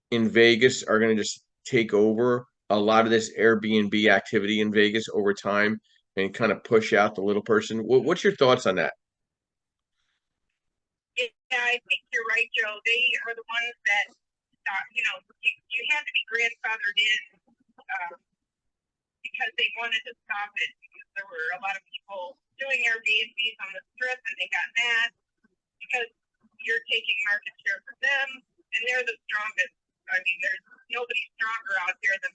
in Vegas are going to just take over a lot of this Airbnb activity in Vegas over time and kind of push out the little person? What's your thoughts on that? Yeah, I think you're right, Joe. They are the ones that, you had to be grandfathered in because they wanted to stop it. Because there were a lot of people doing Airbnbs on the strip, and they got mad because you're taking market share from them, and they're the strongest. I mean, there's nobody stronger out there than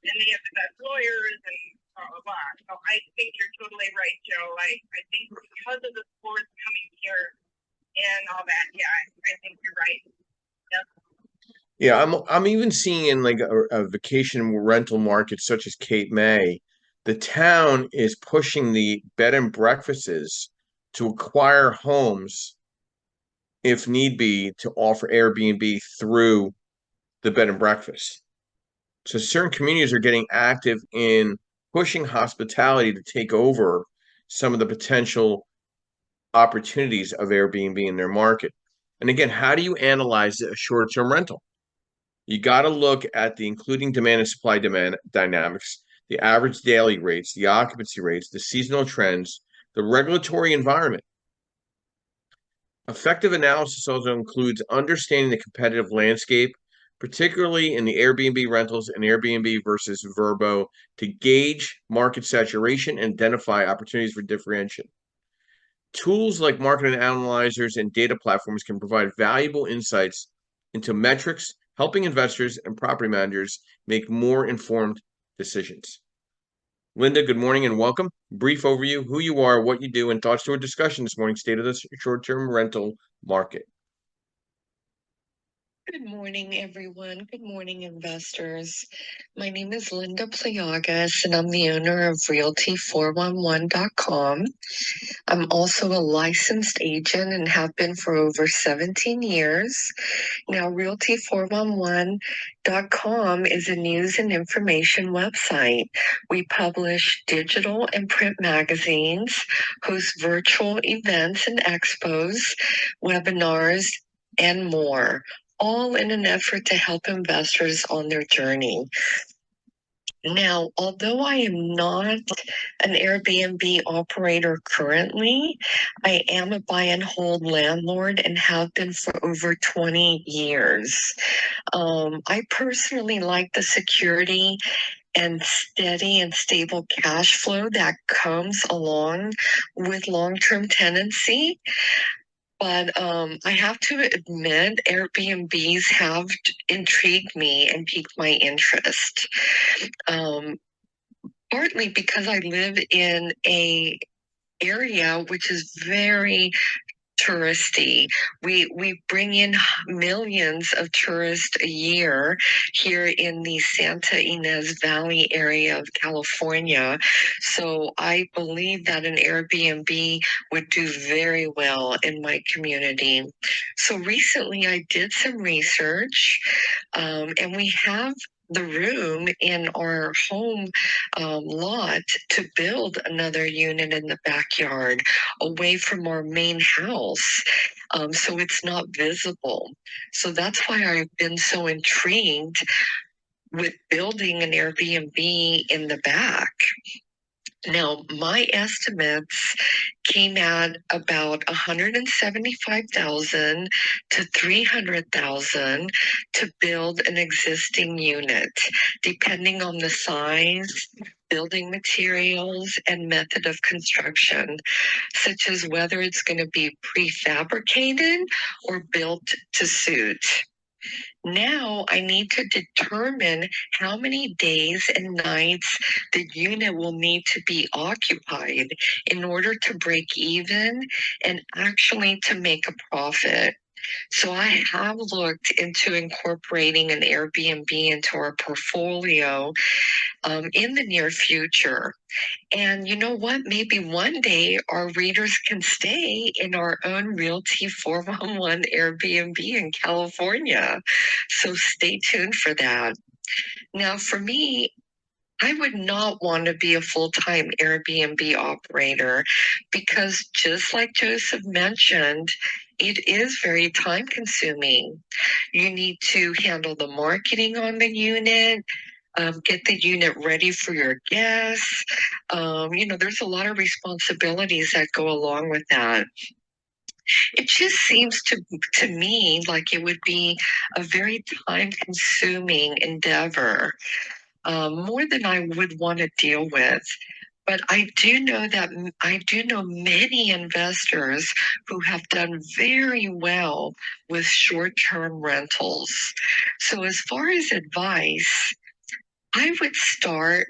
and they have the best lawyers and blah blah blah. So I think you're totally right, Joe. I think because of the sports coming here and all that, yeah, I think you're right. Yep. Yeah, I'm even seeing in like a vacation rental market such as Cape May, the town is pushing the bed and breakfasts to acquire homes if need be to offer Airbnb through the bed and breakfast. So certain communities are getting active in pushing hospitality to take over some of the potential opportunities of Airbnb in their market. And again, how do you analyze a short-term rental? You got to look at the including demand and supply demand dynamics, the average daily rates, the occupancy rates, the seasonal trends, the regulatory environment. Effective analysis also includes understanding the competitive landscape, particularly in the Airbnb rentals and Airbnb versus Vrbo, to gauge market saturation and identify opportunities for differentiation. Tools like market analyzers and data platforms can provide valuable insights into metrics, helping investors and property managers make more informed decisions. Linda, good morning and welcome. Brief overview, who you are, what you do, and thoughts to our discussion this morning, state of the short-term rental market. Good morning, everyone. Good morning, investors. My name is Linda Pliagas, and I'm the owner of Realty411.com. I'm also a licensed agent and have been for over 17 years. Now, Realty411.com is a news and information website. We publish digital and print magazines, host virtual events and expos, webinars, and more, all in an effort to help investors on their journey. Now, although I am not an Airbnb operator currently, I am a buy and hold landlord and have been for over 20 years. I personally like the security and steady and stable cash flow that comes along with long-term tenancy. But I have to admit, Airbnbs have intrigued me and piqued my interest. Partly because I live in a area which is very touristy. We bring in millions of tourists a year here in the Santa Ynez Valley area of California. So I believe that an Airbnb would do very well in my community. So recently I did some research, and we have the room in our home lot to build another unit in the backyard away from our main house, so it's not visible. So that's why I've been so intrigued with building an Airbnb in the back. Now, my estimates came at about $175,000 to $300,000 to build an existing unit, depending on the size, building materials, and method of construction, such as whether it's going to be prefabricated or built to suit. Now I need to determine how many days and nights the unit will need to be occupied in order to break even and actually to make a profit. So I have looked into incorporating an Airbnb into our portfolio in the near future. And you know what? Maybe one day our readers can stay in our own Realty 411 Airbnb in California. So stay tuned for that. Now, for me, I would not want to be a full-time Airbnb operator because just like Joseph mentioned, it is very time consuming. You need to handle the marketing on the unit, get the unit ready for your guests. There's a lot of responsibilities that go along with that. It just seems to me like it would be a very time consuming endeavor, more than I would want to deal with. But I do know many investors who have done very well with short-term rentals. So as far as advice, I would start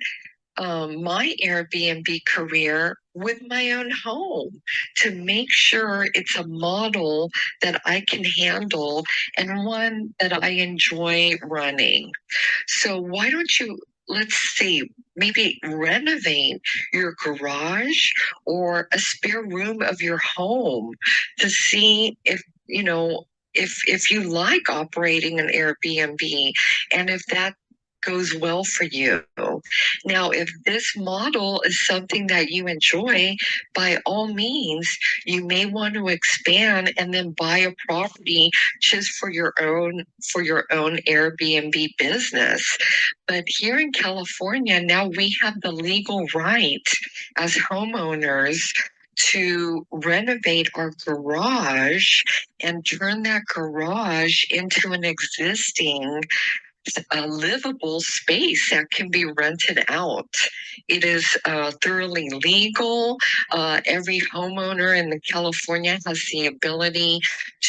my Airbnb career with my own home to make sure it's a model that I can handle and one that I enjoy running. So why don't you, let's see, maybe renovate your garage or a spare room of your home to see if you like operating an Airbnb and if that goes well for you. Now, if this model is something that you enjoy, by all means, you may want to expand and then buy a property just for your own Airbnb business. But here in California, now we have the legal right as homeowners to renovate our garage and turn that garage into an existing a livable space that can be rented out. It is thoroughly legal. Every homeowner in California has the ability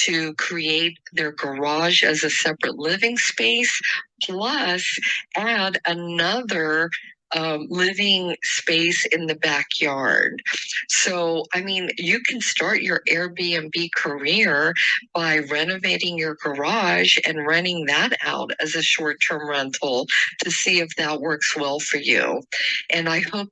to create their garage as a separate living space, plus add another living space in the backyard. So, I mean, you can start your Airbnb career by renovating your garage and renting that out as a short-term rental to see if that works well for you. And I hope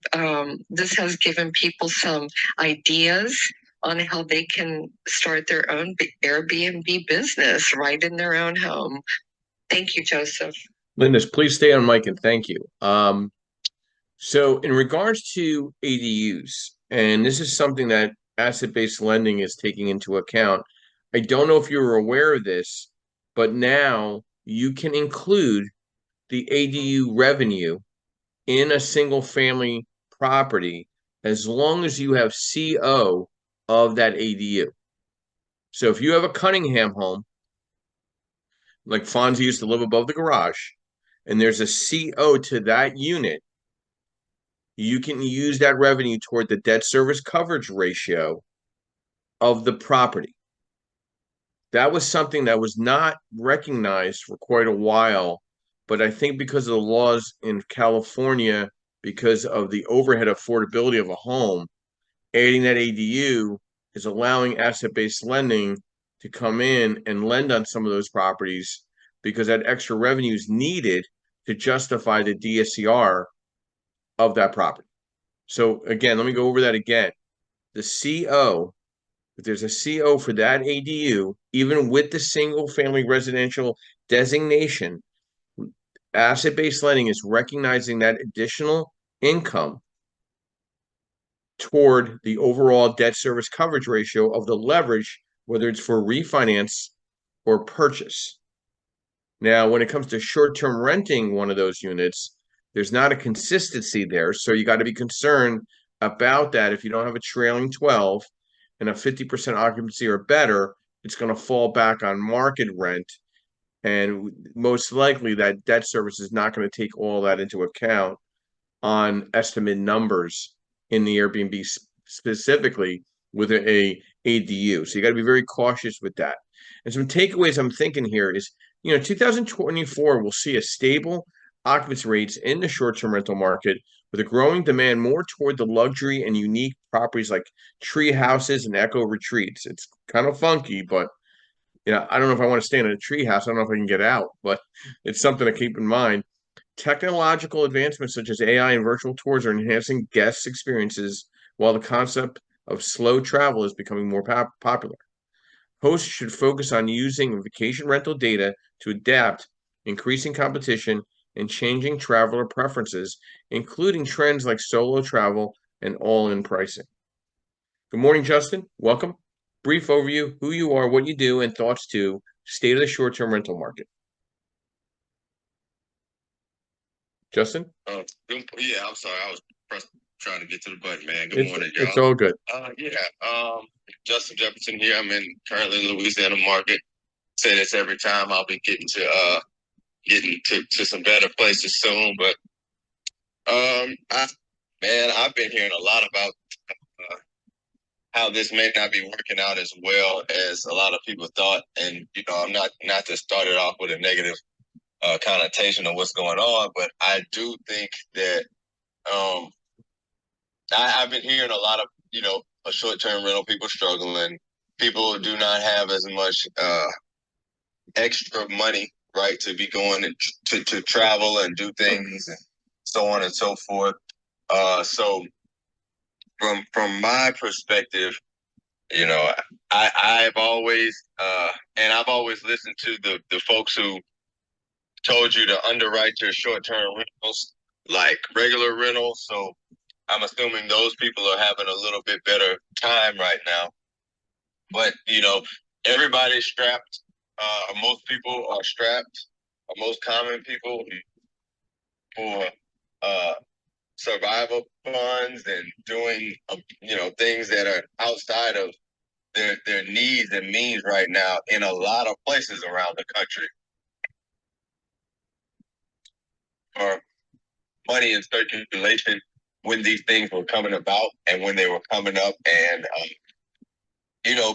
this has given people some ideas on how they can start their own Airbnb business right in their own home. Thank you, Joseph. Linda, please stay on mic and thank you. So in regards to ADUs, and this is something that asset-based lending is taking into account. I don't know if you were aware of this, but now you can include the ADU revenue in a single family property as long as you have CO of that ADU. So if you have a Cunningham home, like Fonzie used to live above the garage, and there's a CO to that unit, you can use that revenue toward the debt service coverage ratio of the property. That was something that was not recognized for quite a while, but I think because of the laws in California, because of the overhead affordability of a home, adding that ADU is allowing asset-based lending to come in and lend on some of those properties because that extra revenue is needed to justify the DSCR of that property. So again, let me go over that again. The CO, if there's a CO for that ADU, even with the single family residential designation, asset-based lending is recognizing that additional income toward the overall debt service coverage ratio of the leverage, whether it's for refinance or purchase. Now, when it comes to short-term renting one of those units, there's not a consistency there. So you got to be concerned about that. If you don't have a trailing 12 and a 50% occupancy or better, it's going to fall back on market rent. And most likely that debt service is not going to take all that into account on estimate numbers in the Airbnb specifically with a ADU. So you got to be very cautious with that. And some takeaways I'm thinking here is, 2024 will see a stable occupancy rates in the short-term rental market with a growing demand more toward the luxury and unique properties like tree houses and eco retreats. It's kind of funky, but I don't know if I want to stay in a tree house. I don't know if I can get out, but it's something to keep in mind. Technological advancements such as AI and virtual tours are enhancing guest experiences, while the concept of slow travel is becoming more popular. Hosts should focus on using vacation rental data to adapt increasing competition and changing traveler preferences, including trends like solo travel and all-in pricing. Good morning, Justin. Welcome. Brief overview, who you are, what you do, and thoughts to state of the short-term rental market. Justin? Yeah, I'm sorry. I was trying to get to the button, man. Good morning, y'all. It's all good. Justin Jefferson here. I'm currently in the Louisiana market. Say this every time. I'll be getting to some better places soon. But I've been hearing a lot about how this may not be working out as well as a lot of people thought. And I'm not to start it off with a negative connotation of what's going on, but I do think that I've been hearing a lot of a short-term rental people struggling. People do not have as much extra money, right, to be going to travel and do things and so on and so forth. So from my perspective, I've always listened to the folks who told you to underwrite your short-term rentals like regular rentals. So I'm assuming those people are having a little bit better time right now. But, everybody's strapped. Most people are strapped. Most common people for survival funds and doing things that are outside of their needs and means right now in a lot of places around the country. Or money in circulation when these things were coming about and when they were coming up, and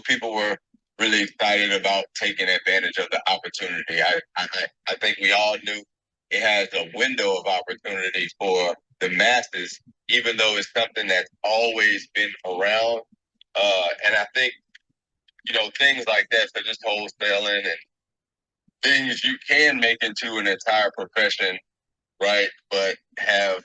people were really excited about taking advantage of the opportunity. I think we all knew it has a window of opportunity for the masses, even though it's something that's always been around. And I think things like that, such as wholesaling and things you can make into an entire profession, right? But have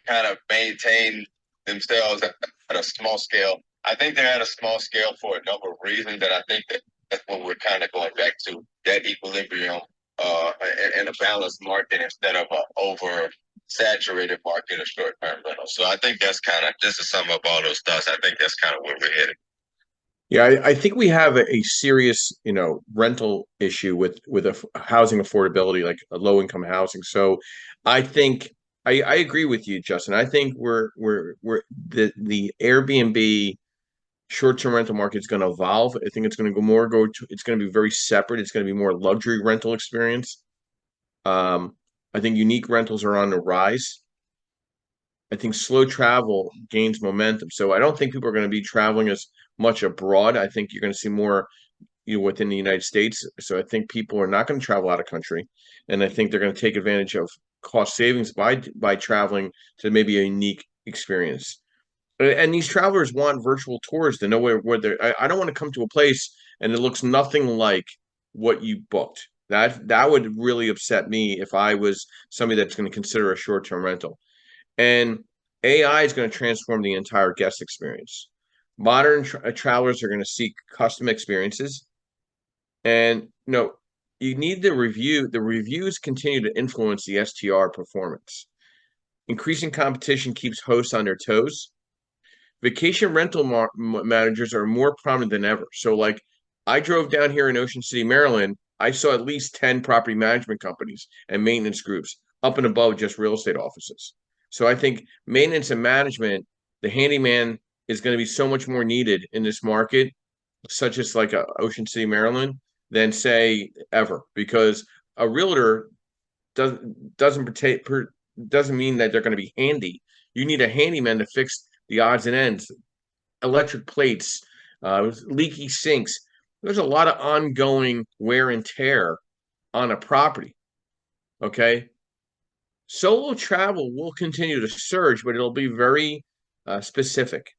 kind of maintained themselves at a small scale. I think they're at a small scale for a number of reasons, and I think that's what we're kind of going back to, that equilibrium and a balanced market instead of an over-saturated market of short-term rentals. So I think that's kind of, just to sum up all those thoughts, I think that's kind of where we're headed. Yeah, I think we have a serious, rental issue with housing affordability, like a low income housing. So I think I agree with you, Justin. I think we're the Airbnb short-term rental market is going to evolve. I think it's going to it's going to be very separate. It's going to be more luxury rental experience. I think unique rentals are on the rise. I think slow travel gains momentum. So I don't think people are going to be traveling as much abroad. I think you're going to see more, within the United States. So I think people are not going to travel out of country, and I think they're going to take advantage of cost savings by traveling to maybe a unique experience. And these travelers want virtual tours to know where they're. I don't want to come to a place and it looks nothing like what you booked. That would really upset me if I was somebody that's going to consider a short-term rental. And AI is going to transform the entire guest experience. Modern travelers are going to seek custom experiences, and you need the review. The reviews continue to influence the STR performance. Increasing competition keeps hosts on their toes. Vacation rental managers are more prominent than ever. So, like, I drove down here in Ocean City, Maryland. I saw at least 10 property management companies and maintenance groups up and above just real estate offices. So I think maintenance and management, the handyman is going to be so much more needed in this market, such as like Ocean City, Maryland, than say ever, because a realtor doesn't mean that they're going to be handy. You need a handyman to fix the odds and ends, electric plates, leaky sinks. There's a lot of ongoing wear and tear on a property. Okay. Solo travel will continue to surge, but it'll be very specific.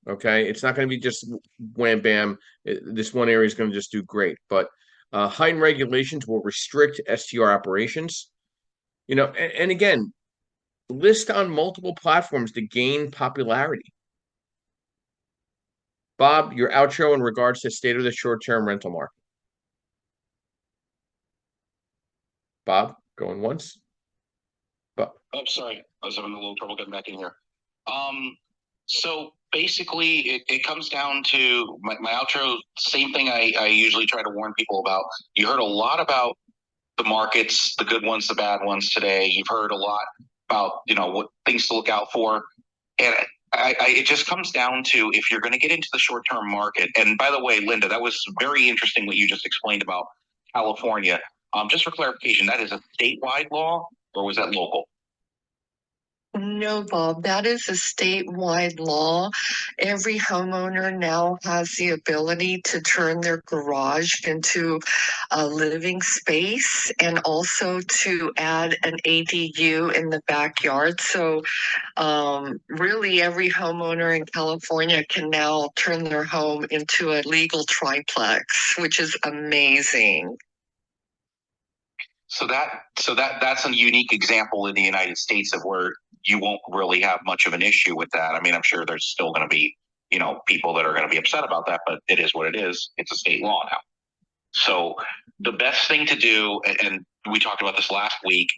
Okay. It's not going to be just wham bam. This one area is going to just do great. But heightened regulations will restrict STR operations. And again, list on multiple platforms to gain popularity. Bob, your outro in regards to state of the short-term rental market. Bob, going once. Bob. Oh, sorry. I was having a little trouble getting back in here. So basically, it comes down to my outro, same thing I usually try to warn people about. You heard a lot about the markets, the good ones, the bad ones today. You've heard a lot about, what things to look out for. And it just comes down to, if you're going to get into the short-term market, and by the way, Linda, that was very interesting what you just explained about California. Just for clarification, that is a statewide law, or was that local? No, Bob, that is a statewide law. Every homeowner now has the ability to turn their garage into a living space and also to add an ADU in the backyard. So really every homeowner in California can now turn their home into a legal triplex, which is amazing. So that's a unique example in the United States of where you won't really have much of an issue with that. I mean, I'm sure there's still going to be, people that are going to be upset about that, but it is what it is. It's a state law now. So the best thing to do, and we talked about this last week,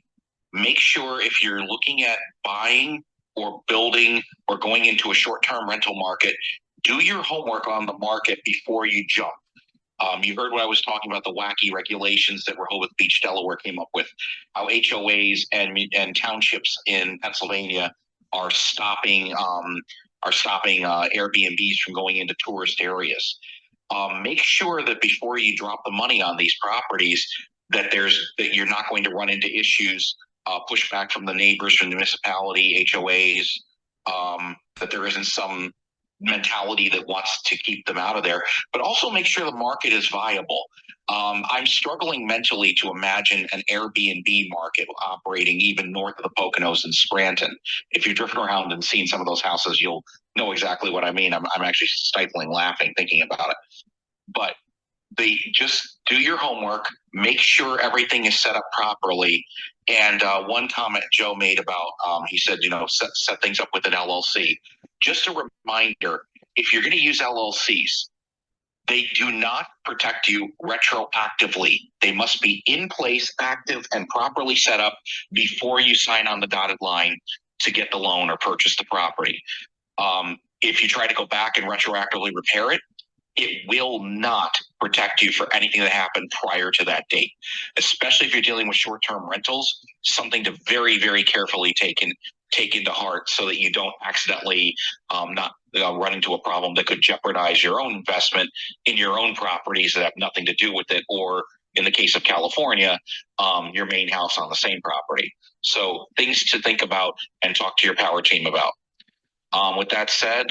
make sure if you're looking at buying or building or going into a short-term rental market, do your homework on the market before you jump. You heard what I was talking about, the wacky regulations that Rehoboth Beach, Delaware came up with, how HOAs and townships in Pennsylvania are stopping Airbnbs from going into tourist areas. Make sure that before you drop the money on these properties, that you're not going to run into issues, pushback from the neighbors, from the municipality, HOAs, that there isn't some mentality that wants to keep them out of there, but also make sure the market is viable. I'm struggling mentally to imagine an Airbnb market operating even north of the Poconos and Scranton. If you've driven around and seen some of those houses, you'll know exactly what I mean. I'm actually stifling laughing thinking about it. But they just do your homework, make sure everything is set up properly. And one comment Joe made about, he said, set things up with an LLC. Just a reminder, if you're going to use LLCs, they do not protect you retroactively. They must be in place, active, and properly set up before you sign on the dotted line to get the loan or purchase the property. If you try to go back and retroactively repair it, it will not protect you for anything that happened prior to that date, especially if you're dealing with short-term rentals. Something to very, very carefully take into heart so that you don't accidentally not run into a problem that could jeopardize your own investment in your own properties that have nothing to do with it, or in the case of California, your main house on the same property. So things to think about and talk to your power team about. With that said,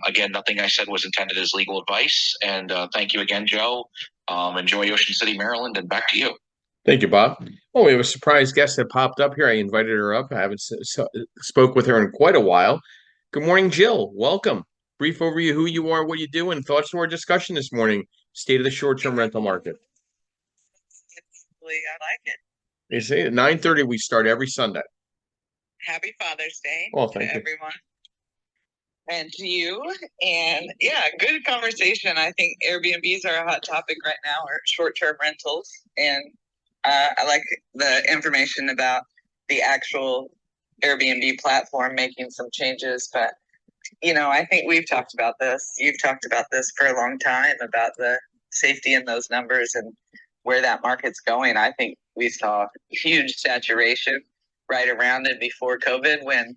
again, nothing I said was intended as legal advice. And thank you again, Joe. Enjoy Ocean City, Maryland, and back to you. Thank you, Bob. Oh, we have a surprise guest that popped up here. I invited her up. I haven't spoke with her in quite a while. Good morning, Jill. Welcome. Brief overview, who you are, what you do, and thoughts to our discussion this morning. State of the short-term rental market. I like it. You see, at 9:30 we start every Sunday. Happy Father's Day Well, to thank you. everyone. And to you. And yeah, good conversation. I think Airbnbs are a hot topic right now, or short-term rentals. And I like the information about the actual Airbnb platform making some changes. But, I think we've talked about this. You've talked about this for a long time, about the safety in those numbers and where that market's going. I think we saw huge saturation right around it before COVID when,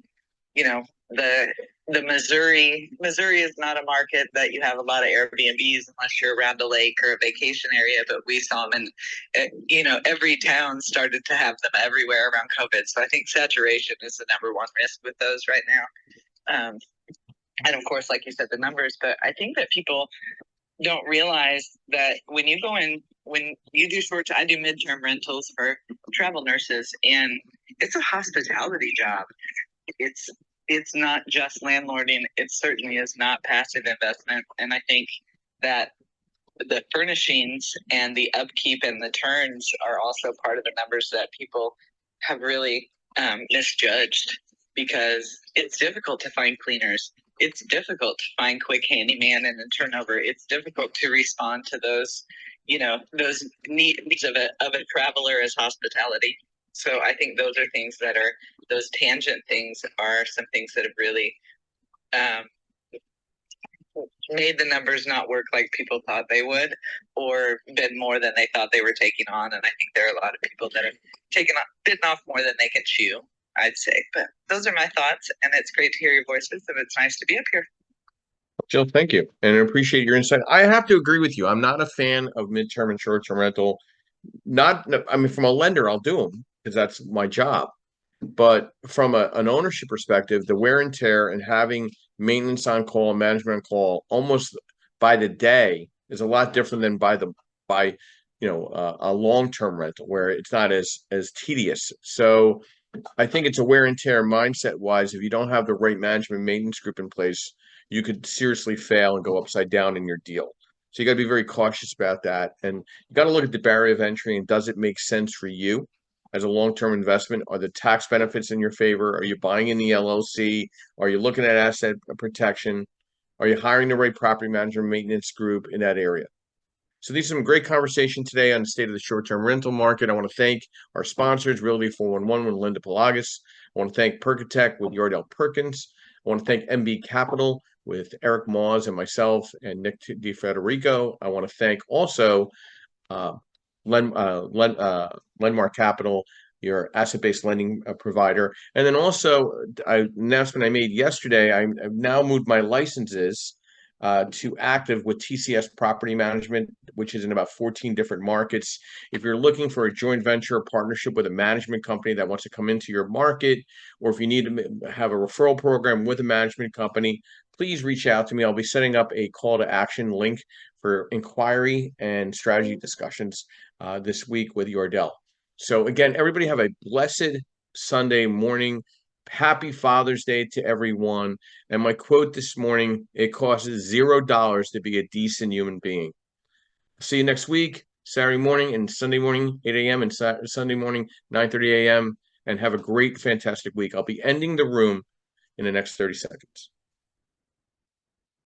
the Missouri is not a market that you have a lot of Airbnbs unless you're around a lake or a vacation area, but we saw them and, every town started to have them everywhere around COVID. So I think saturation is the number one risk with those right now. And of course, like you said, the numbers, but I think that people don't realize that when you go in, when you do I do midterm rentals for travel nurses, and it's a hospitality job. It's not just landlording. It certainly is not passive investment. And I think that the furnishings and the upkeep and the turns are also part of the numbers that people have really misjudged, because it's difficult to find cleaners. It's difficult to find quick handyman and a turnover. It's difficult to respond to those, those needs of a traveler as hospitality. So I think those are things that are, those tangent things are some things that have really made the numbers not work like people thought they would, or been more than they thought they were taking on. And I think there are a lot of people that have bitten off more than they can chew, I'd say. But those are my thoughts, and it's great to hear your voices, and it's nice to be up here. Jill, thank you. And I appreciate your insight. I have to agree with you. I'm not a fan of midterm and short-term rental. From a lender, I'll do them because that's my job. But from an ownership perspective, the wear and tear and having maintenance on call and management on call almost by the day is a lot different than by a long-term rental where it's not as tedious. So I think it's a wear and tear mindset wise. If you don't have the right management maintenance group in place, you could seriously fail and go upside down in your deal. So you got to be very cautious about that. And you got to look at the barrier of entry and does it make sense for you as a long-term investment? Are the tax benefits in your favor? Are you buying in the LLC? Are you looking at asset protection? Are you hiring the right property management maintenance group in that area? So these are some great conversation today on the state of the short-term rental market. I want to thank our sponsors, Realty 411 with Linda Pelagas. I want to thank Percatech with Yardell Perkins. I want to thank MB Capital with Eric Maws and myself and Nick DiFederico. I want to thank also Lenmar Capital your asset-based lending provider. And then also, announcement I made yesterday, I've now moved my licenses to active with TCS Property Management, which is in about 14 different markets. If you're looking for a joint venture or partnership with a management company that wants to come into your market, or if you need to have a referral program with a management company, please reach out to me. I'll be setting up a call to action link for inquiry and strategy discussions this week with Yordell. So again, everybody have a blessed Sunday morning. Happy Father's Day to everyone. And my quote this morning, it costs $0 to be a decent human being. See you next week, Saturday morning and Sunday morning, 8 a.m. and Sunday morning, 9:30 a.m. And have a great, fantastic week. I'll be ending the room in the next 30 seconds.